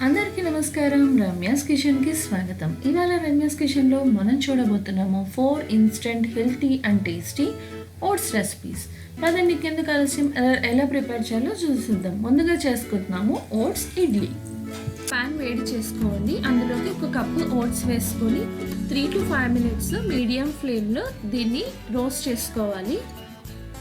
అందరికీ నమస్కారం. రమ్యాస్ కిచెన్‌కి స్వాగతం. ఇవాళ రమ్యాస్ కిచెన్‌లో మనం చూడబోతున్నాము 4 instant healthy and tasty oats recipes. పదండి ఇంకెందుకు ఆలస్యం ఎలా ప్రిపేర్ చేయాలో చూసేద్దాం. ముందుగా చేసుకుంటున్నాము ఓట్స్ ఇడ్లీ. పాన్ వేడి చేసుకోండి. అందులోకి ఒక కప్పు ఓట్స్ వేసుకొని 3 to 5 మినిట్స్ మీడియం ఫ్లేమ్‌లో దీన్ని రోస్ట్ చేసుకోవాలి.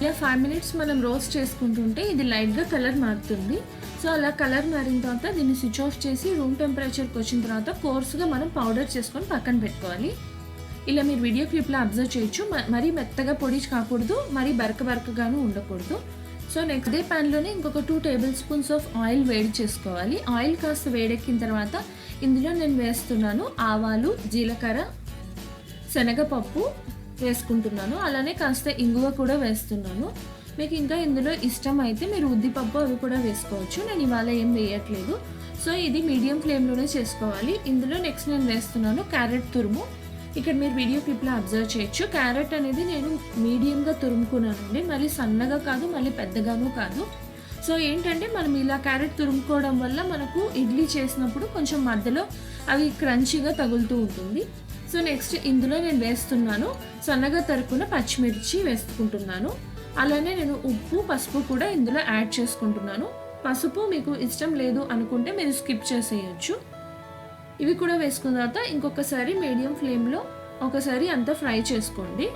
ఇలా 5 మినిట్స్ మనం రోస్ట్ చేసుకుంటుంటే ఇది లైట్గా కలర్ మారుతుంది. సో అలా కలర్ మారిన తర్వాత దీన్ని స్విచ్ ఆఫ్ చేసి రూమ్ టెంపరేచర్కి వచ్చిన తర్వాత కోర్స్గా మనం పౌడర్ చేసుకొని పక్కన పెట్టుకోవాలి. ఇలా మీరు వీడియో క్లిప్లో అబ్జర్వ్ చేయొచ్చు. మరీ మెత్తగా పొడి కాకూడదు, మరీ బరకగాను ఉండకూడదు. సో నెక్స్ట్ డే ప్యాన్లోనే ఇంకొక 2 టేబుల్ స్పూన్స్ ఆఫ్ ఆయిల్ వేడి చేసుకోవాలి. ఆయిల్ కాస్త వేడెక్కిన తర్వాత ఇందులో నేను వేస్తున్నాను ఆవాలు, జీలకర్ర, శనగపప్పు వేసుకుంటున్నాను. అలానే కాస్త ఇంగువ కూడా వేస్తున్నాను. మీకు ఇంకా ఇందులో ఇష్టం అయితే మీరు ఉద్దిపప్పు అవి కూడా వేసుకోవచ్చు. నేను ఇవాళ ఏం వేయట్లేదు. సో ఇది మీడియం ఫ్లేమ్లోనే చేసుకోవాలి. ఇందులో నెక్స్ట్ నేను వేస్తున్నాను క్యారెట్ తురుము. ఇక్కడ మీరు వీడియో క్లిప్లో అబ్జర్వ్ చేయొచ్చు. క్యారెట్ అనేది నేను మీడియంగా తురుముకున్నానండి. మళ్ళీ సన్నగా కాదు, మళ్ళీ పెద్దగాను కాదు. సో ఏంటంటే మనం ఇలా క్యారెట్ తురుముకోవడం వల్ల మనకు ఇడ్లీ చేసినప్పుడు కొంచెం మధ్యలో అవి క్రంచీగా తగులుతూ ఉంటుంది. సో నెక్స్ట్ ఇందులో నేను వేస్తున్నాను సన్నగా తరుక్కున్న పచ్చిమిర్చి వేసుకుంటున్నాను. అలానే నేను ఉప్పు, పసుపు కూడా ఇందులో యాడ్ చేసుకుంటున్నాను. పసుపు మీకు ఇష్టం లేదు అనుకుంటే మీరు స్కిప్ చేసేయచ్చు. ఇవి కూడా వేసుకున్న తర్వాత ఇంకొకసారి మీడియం ఫ్లేమ్లో ఒకసారి అంతా ఫ్రై చేసుకోండి.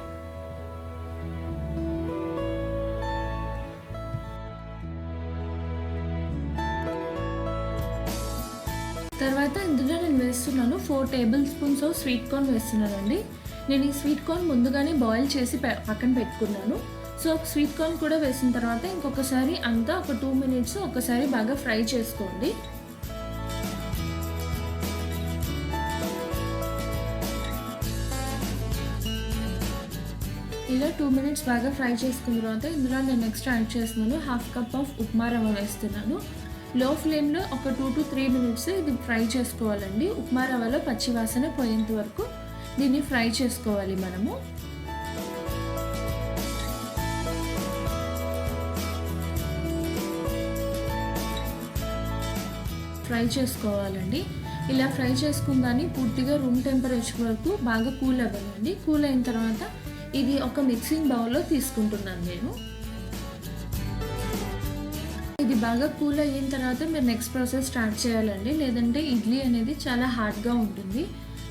తర్వాత ఇందులో నేను వేస్తున్నాను 4 table spoons of sweet corn వేస్తున్నానండి. నేను ఈ స్వీట్ కార్న్ ముందుగానే బాయిల్ చేసి పక్కన పెట్టుకున్నాను. సో స్వీట్ కార్న్ కూడా వేసిన తర్వాత ఇంకొకసారి అంతా ఒక 2 మినిట్స్ ఒకసారి బాగా ఫ్రై చేసుకోండి. ఇలా 2 మినిట్స్ బాగా ఫ్రై చేసుకున్న తర్వాత ఇందులో నేను నెక్స్ట్ యాడ్ చేస్తున్నాను 1/2 కప్ ఆఫ్ ఉప్మా రవ్వ వేస్తున్నాను. లో ఫ్లేమ్లో ఒక 2 to 3 మినిట్స్ ఇది ఫ్రై చేసుకోవాలండి. ఉప్మా రవ్వలో పచ్చి వాసన పోయేంత వరకు దీన్ని ఫ్రై చేసుకోవాలి మనము. ఫ్రై చేసుకోవాలండి. ఇలా ఫ్రై చేసుకున్న దాన్ని పూర్తిగా రూమ్ టెంపరేచర్ వరకు బాగా కూల్ అవ్వాలండి. కూల్ అయిన తర్వాత ఇది ఒక మిక్సింగ్ బౌల్లో తీసుకుంటున్నాను నేను. ఇది బాగా కూల్ అయిన తర్వాత మీరు నెక్స్ట్ ప్రాసెస్ స్టార్ట్ చేయాలండి. లేదంటే ఇడ్లీ అనేది చాలా హార్డ్గా ఉంటుంది.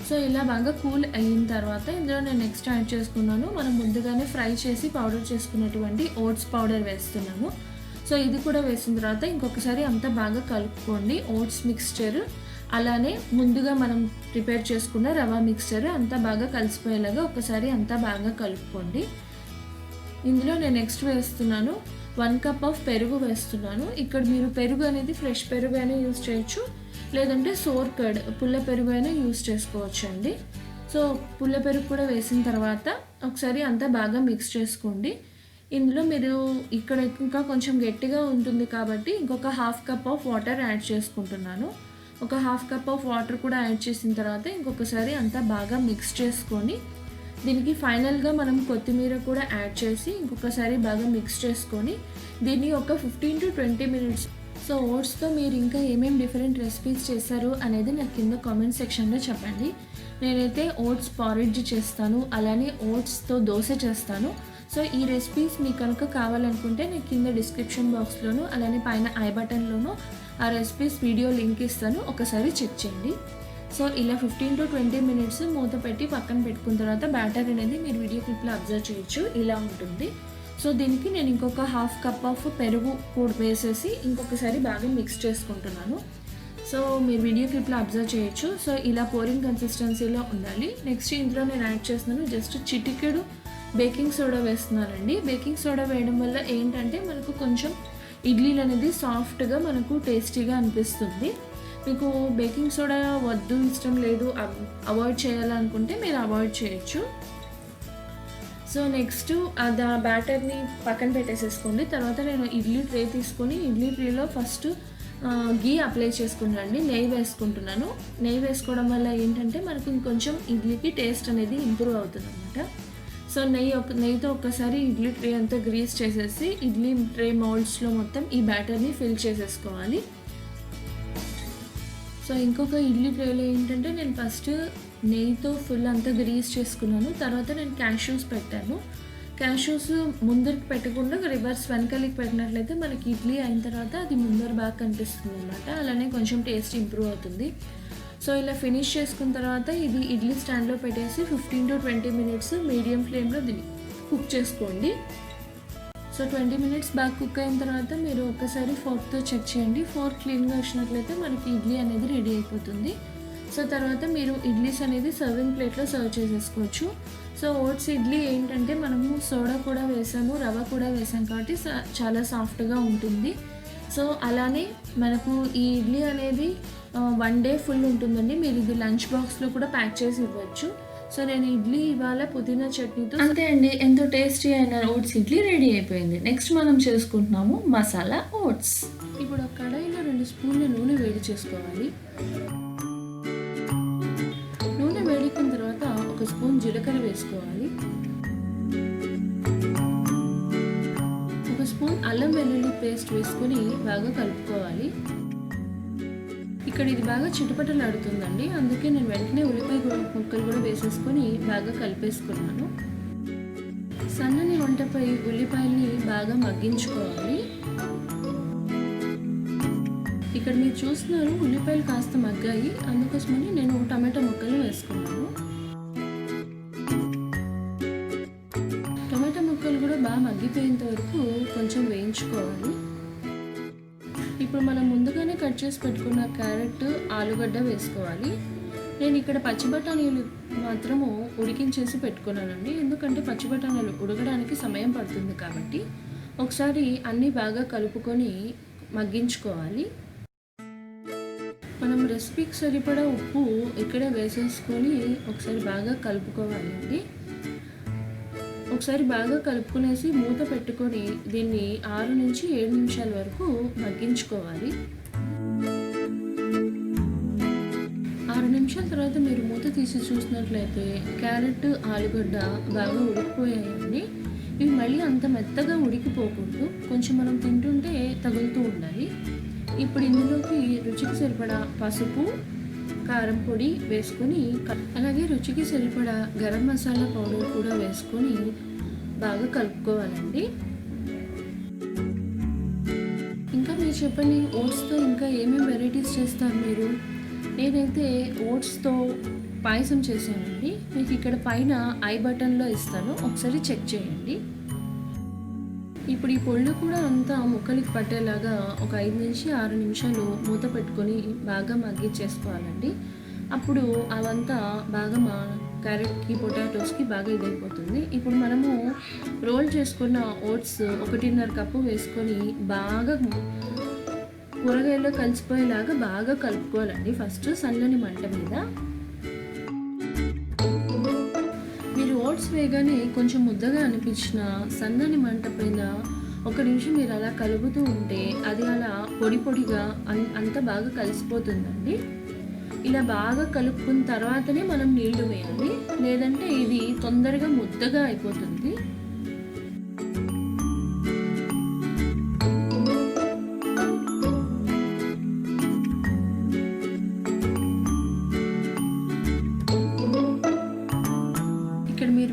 సో ఇలా బాగా కూల్ అయిన తర్వాత ఇందులో నేను నెక్స్ట్ యాడ్ చేసుకున్నాను మనం ముందుగానే ఫ్రై చేసి పౌడర్ చేసుకున్నటువంటి ఓట్స్ పౌడర్ వేస్తున్నాను. సో ఇది కూడా వేసిన తర్వాత ఇంకొకసారి అంతా బాగా కలుపుకోండి. ఓట్స్ మిక్స్చర్ అలానే ముందుగా మనం ప్రిపేర్ చేసుకున్న రవ్వ మిక్స్చర్ అంతా బాగా కలిసిపోయేలాగా ఒకసారి అంతా బాగా కలుపుకోండి. ఇందులో నేను నెక్స్ట్ వేస్తున్నాను 1 కప్ ఆఫ్ పెరుగు వేస్తున్నాను. ఇక్కడ మీరు పెరుగు అనేది ఫ్రెష్ పెరుగు అయినా యూజ్ చేయొచ్చు, లేదంటే సోర్ కర్డ్ పుల్ల పెరుగు అయినా యూజ్ చేసుకోవచ్చు అండి. సో పుల్ల పెరుగు కూడా వేసిన తర్వాత ఒకసారి అంతా బాగా మిక్స్ చేసుకోండి. ఇందులో మీరు ఇక్కడ ఇంకా కొంచెం గట్టిగా ఉంటుంది కాబట్టి ఇంకొక 1/2 కప్ ఆఫ్ వాటర్ యాడ్ చేసుకుంటున్నాను. ఒక 1/2 కప్ ఆఫ్ వాటర్ కూడా యాడ్ చేసిన తర్వాత ఇంకొకసారి అంతా బాగా మిక్స్ చేసుకొని దీనికి ఫైనల్గా మనం కొత్తిమీర కూడా యాడ్ చేసి ఇంకొకసారి బాగా మిక్స్ చేసుకొని దీన్ని ఒక 15 to 20 మినిట్స్. సో ఓట్స్తో మీరు ఇంకా ఏమేమి డిఫరెంట్ రెసిపీస్ చేశారు అనేది నాకు కింద కామెంట్ సెక్షన్లో చెప్పండి. నేనైతే ఓట్స్ పారిడ్జ్ చేస్తాను, అలానే ఓట్స్తో దోశ చేస్తాను. సో ఈ రెసిపీస్ మీకు కనుక కావాలనుకుంటే నేను కింద డిస్క్రిప్షన్ బాక్స్లోను అలానే పైన ఐ బటన్లోనూ ఆ రెసిపీస్ వీడియో లింక్ ఇస్తాను, ఒకసారి చెక్ చేయండి. సో ఇలా 15 to 20 మినిట్స్ మూత పెట్టి పక్కన పెట్టుకున్న తర్వాత బ్యాటర్ అనేది మీరు వీడియో క్లిప్లో అబ్జర్వ్ చేయొచ్చు. ఇలా ఉంటుంది. సో దీనికి నేను ఇంకొక 1/2 కప్ ఆఫ్ పెరుగు కూడా వేసేసి ఇంకొకసారి బాగా మిక్స్ చేసుకుంటున్నాను. సో మీరు వీడియో క్లిప్లో అబ్జర్వ్ చేయొచ్చు. సో ఇలా పోరింగ్ కన్సిస్టెన్సీలో ఉండాలి. నెక్స్ట్ ఇందులో నేను యాడ్ చేస్తున్నాను జస్ట్ చిటికెడు బేకింగ్ సోడా వేస్తున్నానండి. బేకింగ్ సోడా వేయడం వల్ల ఏంటంటే మనకు కొంచెం ఇడ్లీలు అనేది సాఫ్ట్గా మనకు టేస్టీగా అనిపిస్తుంది. మీకు బేకింగ్ సోడా వద్దు, ఇష్టం లేదు, అవాయిడ్ చేయాలనుకుంటే మీరు అవాయిడ్ చేయొచ్చు. సో నెక్స్ట్ అది ఆ బ్యాటర్ని పక్కన పెట్టేసేసుకోండి. తర్వాత నేను ఇడ్లీ ట్రే తీసుకొని ఇడ్లీ ట్రేలో ఫస్ట్ గీ అప్లై చేసుకుంటానండి. నెయ్యి వేసుకుంటున్నాను. నెయ్యి వేసుకోవడం వల్ల ఏంటంటే మనకు ఇంకొంచెం ఇడ్లీకి టేస్ట్ అనేది ఇంప్రూవ్ అవుతుంది అన్నమాట. సో నెయ్యితో ఒక్కసారి ఇడ్లీ ట్రే అంతా గ్రీస్ చేసేసి ఇడ్లీ ట్రే మౌల్డ్స్లో మొత్తం ఈ బ్యాటర్ని ఫిల్ చేసేసుకోవాలి. సో ఇంకొక ఇడ్లీ ట్రేలో ఏంటంటే నేను ఫస్ట్ నెయ్యితో ఫుల్ అంతా గ్రీస్ చేసుకున్నాను. తర్వాత నేను క్యాష్యూస్ పెట్టాను. క్యాష్యూస్ ముందరికి పెట్టకుండా రివర్స్ వెనకాలకి పెట్టినట్లయితే మనకి ఇడ్లీ అయిన తర్వాత అది ముందర బాగా కనిపిస్తుంది అనమాట. అలానే కొంచెం టేస్ట్ ఇంప్రూవ్ అవుతుంది. సో ఇలా ఫినిష్ చేసుకున్న తర్వాత ఇది ఇడ్లీ స్టాండ్లో పెట్టేసి 15 to 20 minutes మీడియం ఫ్లేమ్లో దీన్ని కుక్ చేసుకోండి. సో 20 minutes బాగా కుక్ అయిన తర్వాత మీరు ఒకసారి ఫోర్క్తో చెక్ చేయండి. ఫోర్క్ క్లీన్గా వచ్చినట్లయితే మనకి ఇడ్లీ అనేది రెడీ అయిపోతుంది. సో తర్వాత మీరు ఇడ్లీస్ అనేది సర్వింగ్ ప్లేట్లో సర్వ్ చేసేసుకోవచ్చు. సో ఓట్స్ ఇడ్లీ ఏంటంటే మనము సోడా కూడా వేసాము, రవ్వ కూడా వేసాం కాబట్టి చాలా సాఫ్ట్గా ఉంటుంది. సో అలానే మనకు ఈ ఇడ్లీ అనేది 1 day ఫుల్ ఉంటుందండి. మీరు ఇది లంచ్ బాక్స్లో కూడా ప్యాక్ చేసి ఇవ్వచ్చు. సో నేను ఇడ్లీ ఇవాళ పుదీనా చట్నీతో అంతే అండి. ఎంతో టేస్టీ అయిన ఓట్స్ ఇడ్లీ రెడీ అయిపోయింది. నెక్స్ట్ మనం చేసుకుంటున్నాము మసాలా ఓట్స్. ఇప్పుడు ఒక కడాయిలో 2 స్పూన్ల నూనె వేడి చేసుకోవాలి. నూనె వేడెక్కిన తర్వాత 1 స్పూన్ జీలకర్ర వేసుకోవాలి. 1 స్పూన్ అల్లం వెల్లుల్లి పేస్ట్ వేసుకొని బాగా కలుపుకోవాలి. ఇక్కడ ఇది బాగా చిటపటలాడుతుందండి, అందుకే నేను వెంటనే ఉల్లిపాయ ముక్కలు కూడా వేసేసుకొని బాగా కలిపేసుకున్నాను. సన్నని వంటపై ఉల్లిపాయల్ని బాగా మగ్గించుకోవాలి. ఇక్కడ మీరు చూస్తున్నారు ఉల్లిపాయలు కాస్త మగ్గాయి, అందుకోసమని నేను టమాటా ముక్కలు వేసుకున్నాను. టమాటా ముక్కలు కూడా బాగా మగ్గిపోయేంత వరకు కొంచెం వేయించుకోవాలి. ఇప్పుడు మనం ముందుగానే కట్ చేసి పెట్టుకున్న క్యారెట్, ఆలుగడ్డ వేసుకోవాలి. నేను ఇక్కడ పచ్చి బఠానీలు మాత్రము ఉడికించేసి పెట్టుకున్నానండి, ఎందుకంటే పచ్చి బఠానీలు ఉడకడానికి సమయం పడుతుంది కాబట్టి. ఒకసారి అన్నీ బాగా కలుపుకొని మగ్గించుకోవాలి. మనం రెసిపీకి సరిపడా ఉప్పు ఇక్కడే వేసేసుకొని ఒకసారి బాగా కలుపుకోవాలండి. ఒకసారి బాగా కలుపుకునేసి మూత పెట్టుకొని దీన్ని 6 నుంచి 7 నిమిషాల వరకు మగ్గించుకోవాలి. 6 నిమిషాల తర్వాత మీరు మూత తీసి చూసినట్లయితే క్యారెట్, ఆలుగడ్డ బాగా ఉడికిపోయాయండి. ఇవి మళ్ళీ అంత మెత్తగా ఉడికిపోకూడదు, కొంచెం మనం తింటుంటే తగులుతూ ఉండాలి. ఇప్పుడు ఇందులోకి రుచికి సరిపడా పసుపు, కారం పొడి వేసుకొని, అలాగే రుచికి సరిపడా గరం మసాలా పౌడర్ కూడా వేసుకొని బాగా కలుపుకోవాలండి. ఇంకా మీరు చెప్పండి, ఓట్స్తో ఇంకా ఏమేమి వెరైటీస్ చేస్తారు మీరు? నేనైతే ఓట్స్తో పాయసం చేశానండి. మీకు ఇక్కడ పైన ఐ బటన్లో ఇస్తాను, ఒకసారి చెక్ చేయండి. ఇప్పుడు ఈ పొళ్ళు కూడా అంతా ముక్కలకి పట్టేలాగా ఒక 5 నుంచి 6 నిమిషాలు మూత పెట్టుకొని బాగా మగ్గించేసుకోవాలండి. అప్పుడు అవంతా బాగా మా క్యారెట్కి, పొటాటోస్కి బాగా ఇదైపోతుంది. ఇప్పుడు మనము రోల్ చేసుకున్న ఓట్స్ 1.5 కప్పు వేసుకొని బాగా కూరగాయల్లో కలిసిపోయేలాగా బాగా కలుపుకోవాలండి. ఫస్ట్ సన్నని మంట మీద. మీరు ఓట్స్ వేయగానే కొంచెం ముద్దగా అనిపించిన సన్నని మంట పైన 1 నిమిషం మీరు అలా కలుపుతూ ఉంటే అది అలా పొడి పొడిగా అంతా బాగా కలిసిపోతుందండి. ఇలా బాగా కలుపుకున్న తర్వాతనే మనం నీళ్లు వేయాలి, లేదంటే ఇది తొందరగా ముద్దగా అయిపోతుంది.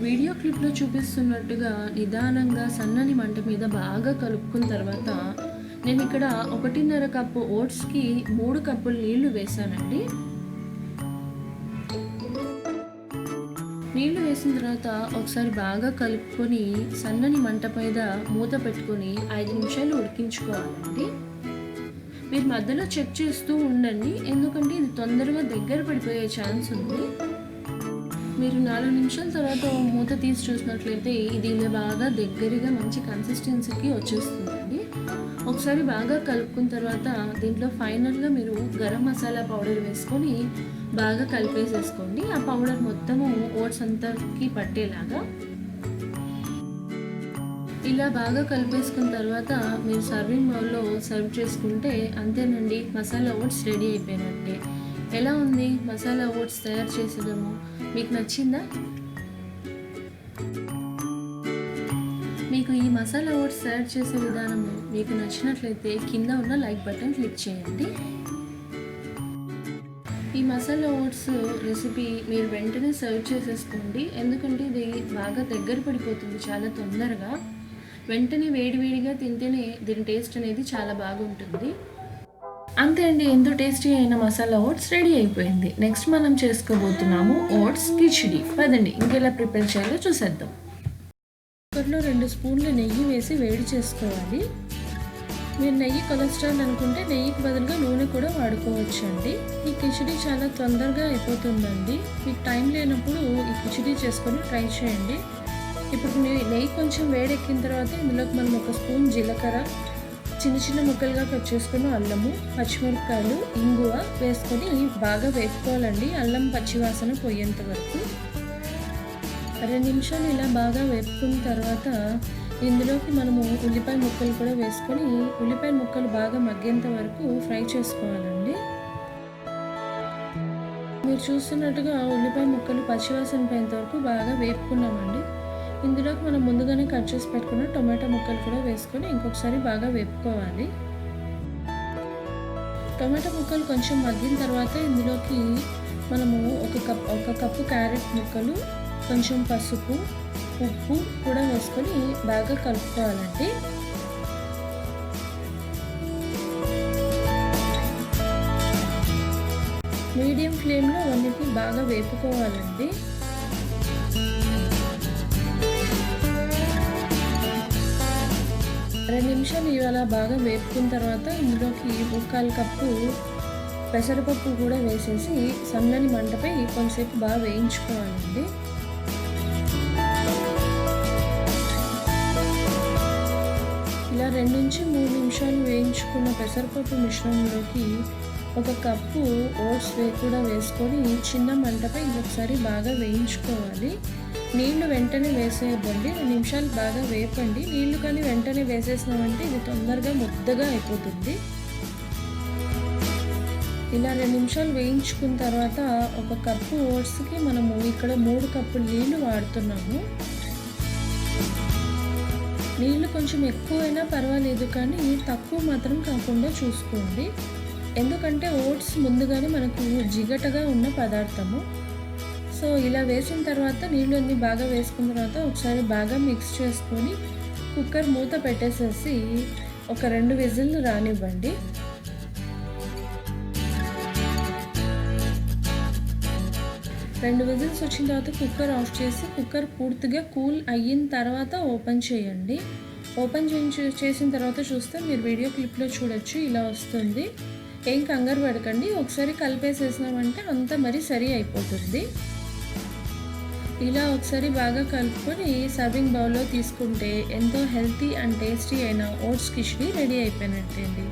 వీడియో క్లిప్లో చూపిస్తున్నట్టుగా నిదానంగా సన్నని మంట మీద బాగా కలుపుకున్న తర్వాత నేను ఇక్కడ 1.5 కప్పు ఓట్స్కి 3 కప్పులు నీళ్లు వేసానండి. నీళ్లు వేసిన తర్వాత ఒకసారి బాగా కలుపుకొని సన్నని మంట మీద మూత పెట్టుకొని 5 నిమిషాలు ఉడికించుకోవాలండి. మీరు మధ్యలో చెక్ చేస్తూ ఉండండి, ఎందుకంటే ఇది తొందరగా దగ్గర పడిపోయే ఛాన్స్ ఉంది. మీరు 4 నిమిషాల తర్వాత మూత తీసి చూసినట్లయితే ఇది ఇలా బాగా దగ్గరగా మంచి కన్సిస్టెన్సీకి వచ్చేస్తుందండి. ఒకసారి బాగా కలుపుకున్న తర్వాత దీంట్లో ఫైనల్గా మీరు గరం మసాలా పౌడర్ వేసుకొని బాగా కలిపేసేసుకోండి. ఆ పౌడర్ మొత్తము ఓట్స్ అంతాకి పట్టేలాగా. ఇలా బాగా కలిపేసుకున్న తర్వాత మీరు సర్వింగ్ బౌల్లో సర్వ్ చేసుకుంటే అంతేనండి, మసాలా ఓట్స్ రెడీ అయిపోయినట్టే. ఎలా ఉంది మసాలా ఓట్స్ తయారు చేసేదము? మీకు నచ్చిందా? మీకు ఈ మసాలా ఓట్స్ తయారు చేసే విధానము మీకు నచ్చినట్లయితే కింద ఉన్న లైక్ బటన్ క్లిక్ చేయండి. ఈ మసాలా ఓట్స్ రెసిపీ మీరు వెంటనే సర్వ్ చేసేసుకోండి, ఎందుకంటే ఇది బాగా దగ్గర పడిపోతుంది చాలా తొందరగా. వెంటనే వేడివేడిగా తింటేనే దీని టేస్ట్ అనేది చాలా బాగుంటుంది. అంతే అండి, ఎంతో టేస్టీ అయిన మసాలా ఓట్స్ రెడీ అయిపోయింది. నెక్స్ట్ మనం చేసుకోబోతున్నాము ఓట్స్ కిచిడి. పదండి ఇంకెలా ప్రిపేర్ చేయాలో చూసేద్దాం. కుక్కర్లో 2 స్పూన్లు నెయ్యి వేసి వేడి చేసుకోవాలి. మీరు నెయ్యి కొలెస్ట్రాల్ అనుకుంటే నెయ్యికి బదులుగా నూనె కూడా వాడుకోవచ్చు అండి. ఈ కిచిడి చాలా తొందరగా అయిపోతుందండి. మీకు టైం లేనప్పుడు ఈ కిచిడి చేసుకొని ట్రై చేయండి. ఇప్పుడు నెయ్యి కొంచెం వేడెక్కిన తర్వాత ఇందులోకి మనం 1 స్పూన్ జీలకర్ర, చిన్న చిన్న ముక్కలుగా కట్ చేసుకున్న అల్లము, పచ్చిమిరపకాయలు, ఇంగువ వేసుకొని బాగా వేపుకోవాలండి, అల్లం పచ్చివాసన పోయేంత వరకు. 2 నిమిషాలు ఇలా బాగా వేపుకున్న తర్వాత ఇందులోకి మనము ఉల్లిపాయ ముక్కలు కూడా వేసుకొని ఉల్లిపాయ ముక్కలు బాగా మగ్గేంత వరకు ఫ్రై చేసుకోవాలండి. మీరు చూస్తున్నట్టుగా ఉల్లిపాయ ముక్కలు పచ్చివాసన పోయేంత వరకు బాగా వేపుకున్నామండి. ఇందులోకి మనం ముందుగానే కట్ చేసి పెట్టుకున్న టొమాటో ముక్కలు కూడా వేసుకొని ఇంకొకసారి బాగా వేపుకోవాలి. టొమాటో ముక్కలు కొంచెం మగ్గిన తర్వాత ఇందులోకి మనము ఒక కప్పు క్యారెట్ ముక్కలు, కొంచెం పసుపు, ఉప్పు కూడా వేసుకొని బాగా కలుపుకోవాలండి. మీడియం ఫ్లేమ్లో అన్నిటిని బాగా వేపుకోవాలండి. రెండు నిమిషాలు ఇవాళ బాగా వేపుకున్న తర్వాత ఇందులోకి 1/4 కప్పు పెసరపప్పు కూడా వేసేసి సన్నని మంటపై కొంతసేపు బాగా వేయించుకోవాలండి. ఇలా 2 నుంచి 3 నిమిషాలు వేయించుకున్న పెసరపప్పు మిశ్రమంలోకి 1 కప్పు ఓట్స్ కూడా వేసుకొని చిన్న మంటపై ఇంకొకసారి బాగా వేయించుకోవాలి. నీళ్లు వెంటనే వేసేయద్దండి, 2 నిమిషాలు బాగా వేపండి. నీళ్లు కానీ వెంటనే వేసేసినామంటే ఇది తొందరగా ముద్దగా అయిపోతుంది. ఇలా 2 నిమిషాలు వేయించుకున్న తర్వాత 1 కప్పు ఓట్స్కి మనము ఇక్కడ 3 కప్పులు నీళ్లు వాడుతున్నాము. నీళ్లు కొంచెం ఎక్కువైనా పర్వాలేదు, కానీ తక్కువ మాత్రం కాకుండా చూసుకోండి. ఎందుకంటే ఓట్స్ ముందుగానే మనకు జిగటగా ఉన్న పదార్థము. సో ఇలా వేసిన తర్వాత నీళ్ళు అన్నీ బాగా వేసుకున్న తర్వాత ఒకసారి బాగా మిక్స్ చేసుకొని కుక్కర్ మూత పెట్టేసేసి ఒక 2 విజిల్లు రానివ్వండి. రెండు విజిల్స్ వచ్చిన తర్వాత కుక్కర్ ఆఫ్ చేసి కుక్కర్ పూర్తిగా కూల్ అయిన తర్వాత ఓపెన్ చేయండి. ఓపెన్ చేసిన తర్వాత చూస్తే మీరు వీడియో క్లిప్లో చూడొచ్చు, ఇలా వస్తుంది. ఏం కంగారు పడకండి, ఒకసారి కలిపేసేసినామంటే అంతా మరి సరి అయిపోతుంది. ఇలా ఒకసారి బాగా కలుపుకొని సర్వింగ్ బౌల్లో తీసుకుంటే ఎంతో హెల్తీ అండ్ టేస్టీ అయిన ఓట్స్ కిచిడి రెడీ అయిపోయినట్టే అండి.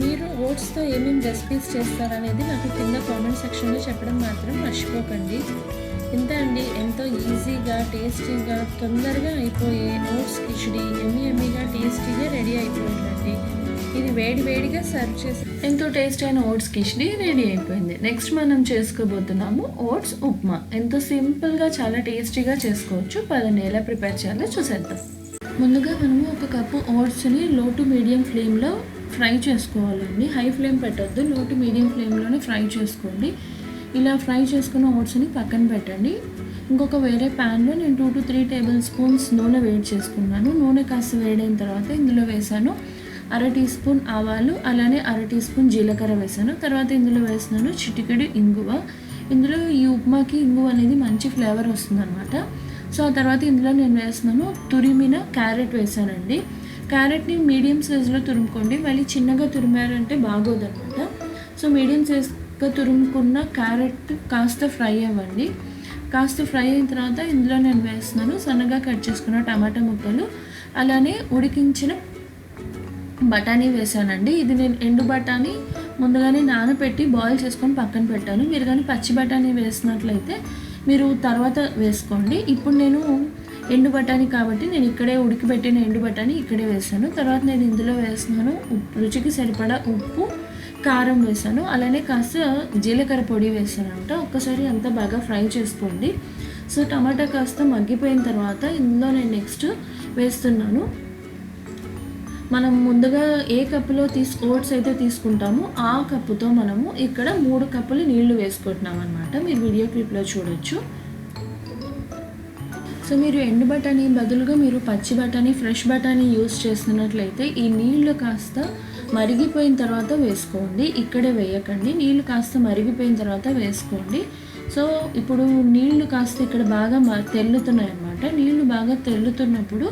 మీరు ఓట్స్తో ఏమేమి రెసిపీస్ చేస్తారనేది నాకు కింద కామెంట్ సెక్షన్లో చెప్పడం మాత్రం మర్చిపోకండి. ఇంత అండి, ఎంతో ఈజీగా టేస్టీగా తొందరగా అయిపోయే ఓట్స్ కిచిడి ఎమ్మీగా టేస్టీగా రెడీ అయిపోయిందండి. ఇది వేడిగా సర్వ్ చేసి ఎంతో టేస్ట్ అయిన ఓట్స్ కిచిడి రెడీ అయిపోయింది. నెక్స్ట్ మనం చేసుకోబోతున్నాము ఓట్స్ ఉప్మా. ఎంతో సింపుల్గా చాలా టేస్టీగా చేసుకోవచ్చు. పదండి ఎలా ప్రిపేర్ చేయాలో చూసేద్దాం. ముందుగా మనము 1 కప్పు ఓట్స్ని లో టు మీడియం ఫ్లేమ్లో ఫ్రై చేసుకోవాలండి. హై ఫ్లేమ్ పెట్టొద్దు, లో టు మీడియం ఫ్లేమ్లోనే ఫ్రై చేసుకోండి. ఇలా ఫ్రై చేసుకున్న ఓట్స్ని పక్కన పెట్టండి. ఇంకొక వేరే ప్యాన్లో నేను 2 to 3 టేబుల్ స్పూన్స్ నూనె వేడి చేసుకున్నాను. నూనె కాస్త వేడైన తర్వాత ఇందులో వేసాను 1/2 టీ స్పూన్ ఆవాలు, అలానే 1/2 టీ స్పూన్ జీలకర్ర వేసాను. తర్వాత ఇందులో వేసినాను చిటికెడు ఇంగువ. ఇందులో ఈ ఉప్మాకి ఇంగువ అనేది మంచి ఫ్లేవర్ వస్తుందన్నమాట. సో ఆ తర్వాత ఇందులో నేను వేసినాను తురిమిన క్యారెట్ వేసానండి. క్యారెట్ని మీడియం సైజులో తురుముకోండి, మళ్ళీ చిన్నగా తురిమారంటే బాగోదన్నమాట. సో మీడియం సైజ్గా తురుముకున్న క్యారెట్ కాస్త ఫ్రై అవ్వండి. కాస్త ఫ్రై అయిన తర్వాత ఇందులో నేను వేస్తున్నాను సన్నగా కట్ చేసుకున్న టమాటా ముక్కలు, అలానే ఉడికించిన బఠానీ వేసానండి. ఇది నేను ఎండు బఠానీ ముందుగానే నానబెట్టి బాయిల్ చేసుకొని పక్కన పెట్టాను. మీరు కానీ పచ్చి బఠానీ వేసినట్లయితే మీరు తర్వాత వేసుకోండి. ఇప్పుడు నేను ఎండు బఠానీ కాబట్టి నేను ఇక్కడే ఉడికిపెట్టిన ఎండు బఠానీ ఇక్కడే వేసాను. తర్వాత నేను ఇందులో వేస్తున్నాను రుచికి సరిపడా ఉప్పు, కారం వేసాను, అలానే కాస్త జీలకర్ర పొడి వేసాను అనమాట. ఒక్కసారి అంతా బాగా ఫ్రై చేసుకోండి. సో టమాటా కాస్త మగ్గిపోయిన తర్వాత ఇందులో నేను నెక్స్ట్ వేస్తున్నాను మనం ముందుగా ఏ కప్పులో ఓట్స్ అయితే తీసుకుంటామో ఆ కప్పుతో మనము ఇక్కడ 3 కప్పులు నీళ్లు వేసుకుంటున్నాం అనమాట. మీరు వీడియో క్లిప్లో చూడొచ్చు. సో మీరు ఎండు బఠానీ బదులుగా మీరు పచ్చి బఠానీ, ఫ్రెష్ బఠానీ యూస్ చేస్తున్నట్లయితే ఈ నీళ్లు కాస్త మరిగిపోయిన తర్వాత వేసుకోండి. ఇక్కడే వేయకండి, నీళ్లు కాస్త మరిగిపోయిన తర్వాత వేసుకోండి. సో ఇప్పుడు నీళ్లు కాస్త ఇక్కడ బాగా తెల్లుతున్నాయి అన్నమాట. నీళ్లు బాగా తెల్లుతున్నప్పుడు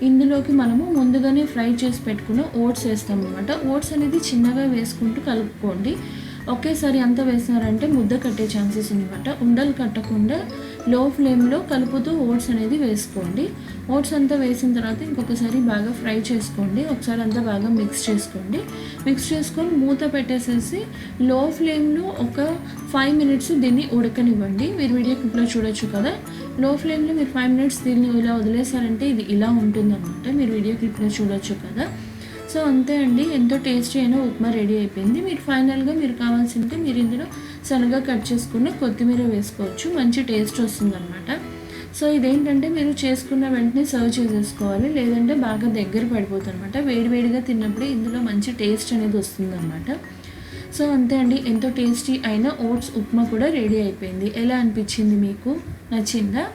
ఇందులోకి మనము ముందుగానే ఫ్రై చేసి పెట్టుకున్న ఓట్స్ వేస్తాం అన్నమాట. ఓట్స్ అనేది చిన్నగా వేసుకుంటూ కలుపుకోండి. ఒకేసారి అంతా వేసినారంటే ముద్ద కట్టే ఛాన్సెస్ అనమాట. ఉండలు కట్టకుండా లో ఫ్లేమ్లో కలుపుతూ ఓట్స్ అనేది వేసుకోండి. ఓట్స్ అంతా వేసిన తర్వాత ఇంకొకసారి బాగా ఫ్రై చేసుకోండి. ఒకసారి అంతా బాగా మిక్స్ చేసుకోండి. మిక్స్ చేసుకొని మూత పెట్టేసేసి లో ఫ్లేమ్లో ఒక 5 మినిట్స్ దీన్ని ఉడకనివ్వండి. మీరు వీడియో క్లిప్లో చూడొచ్చు కదా. లో ఫ్లేమ్లో మీరు 5 మినిట్స్ దీన్ని ఇలా వదిలేసారంటే ఇది ఇలా ఉంటుందన్నమాట. మీరు వీడియో క్లిప్లో చూడొచ్చు కదా. సో అంతే అండి, ఎంతో టేస్టీ అయిన ఉప్మా రెడీ అయిపోయింది. మీరు ఫైనల్గా మీరు కావాల్సింటే మీరు ఇందులో సన్నగా కట్ చేసుకున్న కొత్తిమీర వేసుకోవచ్చు. మంచి టేస్ట్ వస్తుందన్నమాట. సో ఇదేంటంటే మీరు చేసుకున్న వెంటనే సర్వ్ చేసేసుకోవాలి, లేదంటే బాగా దగ్గర పడిపోతుంది అనమాట. వేడివేడిగా తిన్నప్పుడే ఇందులో మంచి టేస్ట్ అనేది వస్తుందన్నమాట. సో అంతే అండి, ఎంతో టేస్టీ అయిన ఓట్స్ ఉప్మా కూడా రెడీ అయిపోయింది. ఎలా అనిపించింది మీకు? నచ్చిందా?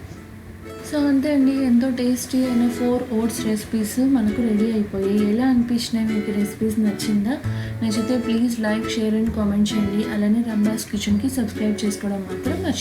సో అంతే అండి, ఎంతో టేస్టీ అయిన 4 ఓట్స్ రెసిపీస్ మనకు రెడీ అయిపోయాయి. ఎలా అనిపించినాయి మీకు? రెసిపీస్ నచ్చిందా? నచ్చితే please like, share and comment చేయండి. అలానే రంభాస్ కిచెన్కి సబ్స్క్రైబ్ చేసుకోవడం మాత్రం మర్చిపోకండి.